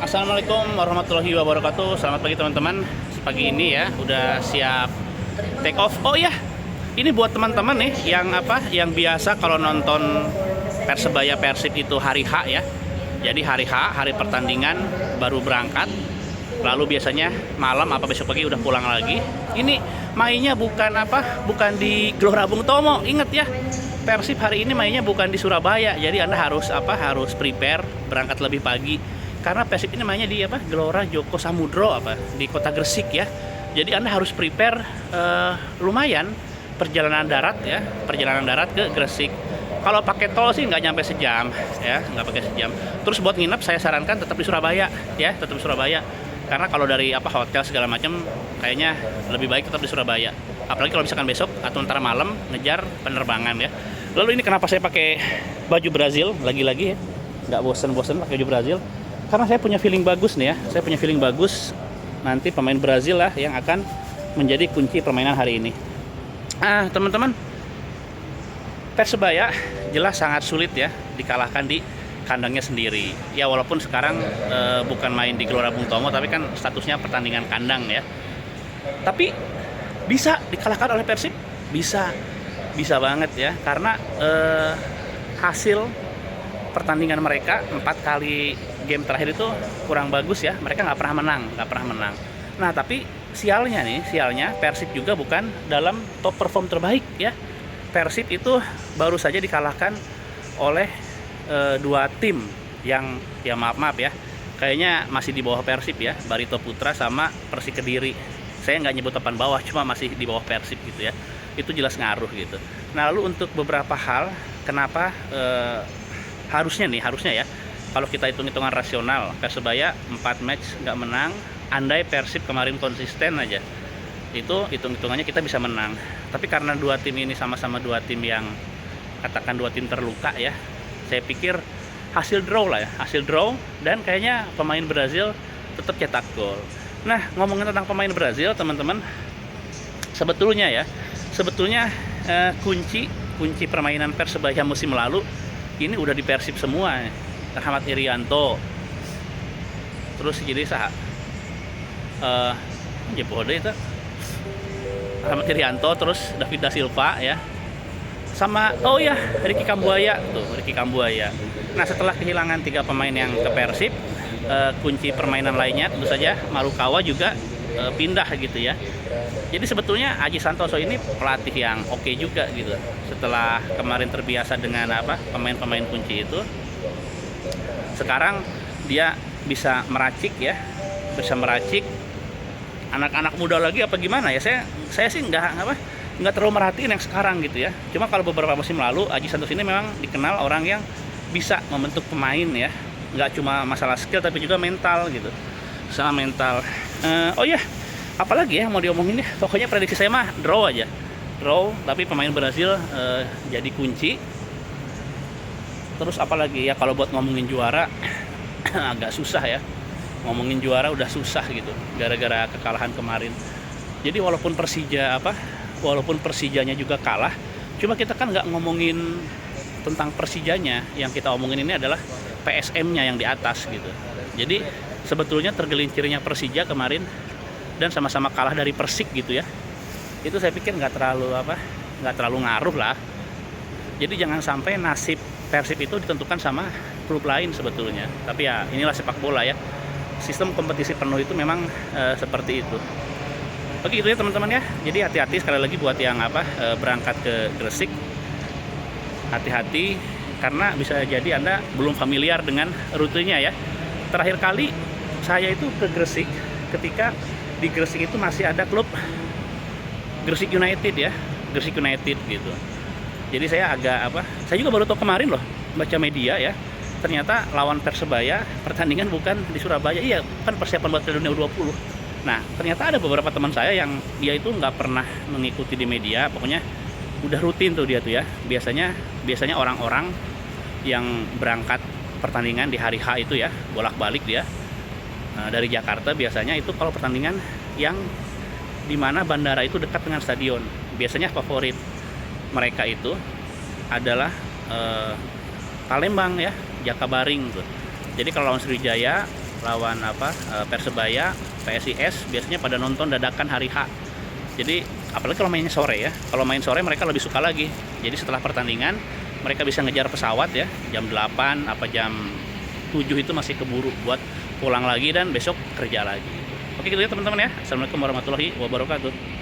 Assalamualaikum warahmatullahi wabarakatuh. Selamat pagi teman-teman. Pagi ini ya udah siap take off. Oh iya, ini buat teman-teman nih yang biasa kalau nonton Persebaya Persib itu hari H ya. Jadi hari H, hari pertandingan baru berangkat. Lalu biasanya malam besok pagi udah pulang lagi. Ini mainnya bukan di Gelora Bung Tomo. Ingat ya, Persib hari ini mainnya bukan di Surabaya. Jadi Anda harus prepare berangkat lebih pagi. Karena Persib ini mainnya di Gelora Joko Samudro di Kota Gresik ya. Jadi Anda harus prepare lumayan perjalanan darat ke Gresik. Kalau pakai tol sih nggak nyampe sejam ya, nggak pakai sejam. Terus buat nginep saya sarankan tetap di Surabaya ya, tetap di Surabaya. Karena kalau dari hotel segala macam kayaknya lebih baik tetap di Surabaya. Apalagi kalau misalkan besok atau ntar malam ngejar penerbangan ya. Lalu ini kenapa saya pakai baju Brazil lagi-lagi ya? Nggak bosen-bosen pakai baju Brazil. Karena saya punya feeling bagus nih ya. Saya punya feeling bagus nanti pemain Brazil lah yang akan menjadi kunci permainan hari ini. Teman-teman, Persebaya jelas sangat sulit ya dikalahkan di kandangnya sendiri. Ya walaupun sekarang bukan main di Gelora Bung Tomo, tapi kan statusnya pertandingan kandang ya. Tapi bisa dikalahkan oleh Persib? Bisa banget ya. Karena hasil pertandingan mereka 4 kali game terakhir itu kurang bagus ya. Mereka nggak pernah menang. Nah tapi sialnya Persib juga bukan dalam top perform terbaik ya. Persib itu baru saja dikalahkan oleh 2 tim yang ya maaf ya, kayaknya masih di bawah Persib ya, Barito Putra sama Persik Kediri. Saya nggak nyebut papan bawah, cuma masih di bawah Persib gitu ya. Itu jelas ngaruh gitu. Nah lalu untuk beberapa hal kenapa harusnya ya, kalau kita hitung-hitungan rasional, Persebaya 4 match nggak menang. Andai Persib kemarin konsisten aja, itu hitung-hitungannya kita bisa menang. Tapi karena 2 tim ini sama-sama 2 tim yang katakan 2 tim terluka ya, saya pikir hasil draw dan kayaknya pemain Brazil tetap cetak gol. Nah ngomongin tentang pemain Brazil teman-teman, sebetulnya kunci permainan Persebaya musim lalu ini udah di Persib semua. Rahmat Irianto, terus jadi itu Rahmat Irianto, terus David Da Silva ya, sama Ricky Kambuaya. Nah setelah kehilangan 3 pemain yang ke Persib, kunci permainan lainnya tentu saja Marukawa juga pindah gitu ya. Jadi sebetulnya Aji Santoso ini pelatih yang oke juga gitu. Setelah kemarin terbiasa dengan pemain-pemain kunci itu, sekarang dia bisa meracik anak-anak muda lagi gimana ya. Saya sih nggak terlalu merhatiin yang sekarang gitu ya. Cuma kalau beberapa musim lalu Aji Santoso ini memang dikenal orang yang bisa membentuk pemain ya. Nggak cuma masalah skill tapi juga mental gitu. Sama mental. Apalagi ya mau diomongin ya. Pokoknya prediksi saya mah draw aja. Tapi pemain Brazil jadi kunci. Terus apalagi ya kalau buat ngomongin juara agak susah ya. Ngomongin juara udah susah gitu gara-gara kekalahan kemarin. Jadi walaupun Persijanya juga kalah, cuma kita kan nggak ngomongin tentang Persijanya. Yang kita omongin ini adalah PSM-nya yang di atas gitu. Jadi sebetulnya tergelincirnya Persija kemarin dan sama-sama kalah dari Persik gitu ya. Itu saya pikir nggak terlalu ngaruh lah. Jadi jangan sampai nasib Persib itu ditentukan sama klub lain sebetulnya. Tapi ya inilah sepak bola ya. Sistem kompetisi penuh itu memang seperti itu. Begitu ya teman-teman ya. Jadi hati-hati sekali lagi buat yang berangkat ke Gresik. Hati-hati karena bisa jadi Anda belum familiar dengan rutenya ya. Terakhir kali saya itu ke Gresik ketika di Gresik itu masih ada klub Gresik United ya. Gresik United gitu. Jadi saya saya juga baru tahu kemarin loh baca media ya. Ternyata lawan Persebaya pertandingan bukan di Surabaya. Iya, kan persiapan buat Piala Dunia U20. Nah, ternyata ada beberapa teman saya yang dia itu nggak pernah mengikuti di media. Pokoknya udah rutin tuh dia tuh ya. Biasanya orang-orang yang berangkat pertandingan di hari H itu ya, bolak-balik dia dari Jakarta biasanya itu kalau pertandingan yang dimana bandara itu dekat dengan stadion. Biasanya favorit mereka itu adalah Palembang ya, Jakabaring tuh. Jadi kalau lawan Sriwijaya lawan Persebaya, PSIS biasanya pada nonton dadakan hari H. Jadi apalagi kalau mainnya sore ya. Kalau main sore mereka lebih suka lagi. Jadi setelah pertandingan mereka bisa ngejar pesawat ya, jam 8 apa jam 7 itu masih keburu buat pulang lagi dan besok kerja lagi. Oke gitu ya teman-teman ya. Assalamualaikum warahmatullahi wabarakatuh.